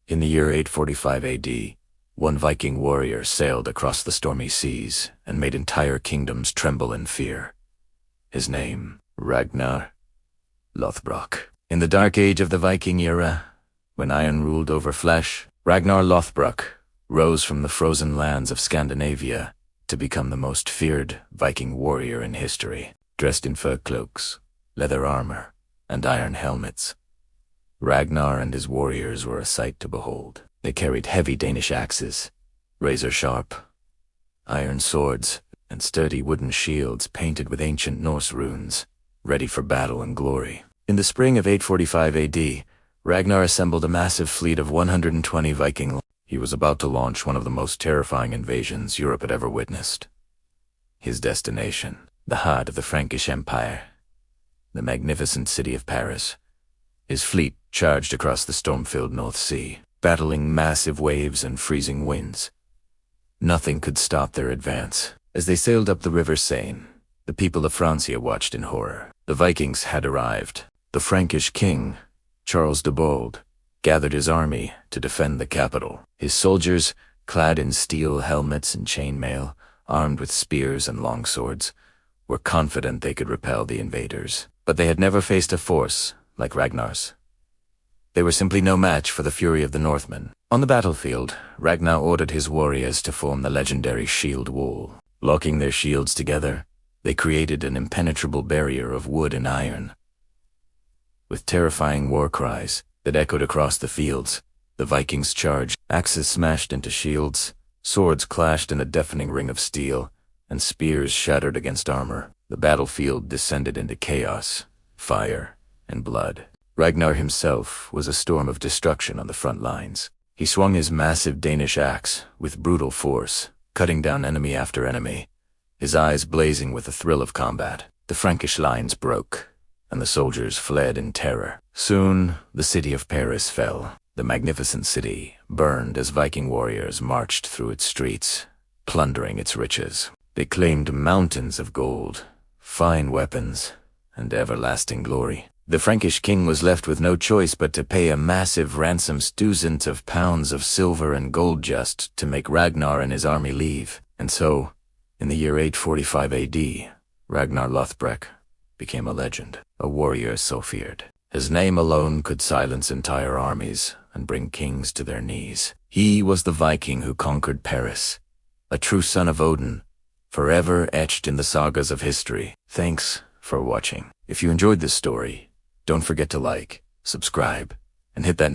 In the year 845 AD, one Viking warrior sailed across the stormy seas and made entire kingdoms tremble in fear. His name, Ragnar Lothbrok. In the dark age of the Viking era, when iron ruled over flesh, Ragnar Lothbrok rose from the frozen lands of Scandinavia to become the most feared Viking warrior in history. Dressed in fur cloaks, leather armor, and iron helmets, Ragnar and his warriors were a sight to behold. They carried heavy Danish axes, razor-sharp iron swords, and sturdy wooden shields painted with ancient Norse runes, ready for battle and glory. In the spring of 845 AD, Ragnar assembled a massive fleet of 120 Viking. He was about to launch one of the most terrifying invasions Europe had ever witnessed. His destination, the heart of the Frankish Empire, the magnificent city of Paris. His fleet charged across the storm-filled North Sea, battling massive waves and freezing winds. Nothing could stop their advance. As they sailed up the river Seine, the people of Francia watched in horror. The Vikings had arrived. The Frankish king, Charles the Bold, gathered his army to defend the capital. His soldiers, clad in steel helmets and chainmail, armed with spears and longswords, were confident they could repel the invaders. But they had never faced a force like Ragnar's. They were simply no match for the fury of the Northmen. On the battlefield, Ragnar ordered his warriors to form the legendary shield wall. Locking their shields together, they created an impenetrable barrier of wood and iron. With terrifying war cries that echoed across the fields, the Vikings charged. Axes smashed into shields, swords clashed in a deafening ring of steel, and spears shattered against armor. The battlefield descended into chaos, fire, and blood. Ragnar himself was a storm of destruction on the front lines. He swung his massive Danish axe with brutal force, cutting down enemy after enemy, his eyes blazing with the thrill of combat. The Frankish lines broke, and the soldiers fled in terror. Soon, the city of Paris fell. The magnificent city burned as Viking warriors marched through its streets, plundering its riches. They claimed mountains of gold, fine weapons, and everlasting glory. The Frankish king was left with no choice but to pay a massive ransom, thousands of pounds of silver and gold, just to make Ragnar and his army leave. And so, in the year 845 AD, Ragnar Lothbrok became a legend, a warrior so feared. His name alone could silence entire armies and bring kings to their knees. He was the Viking who conquered Paris, a true son of Odin, forever etched in the sagas of history. Thanks for watching. If you enjoyed this story, don't forget to like, subscribe, and hit that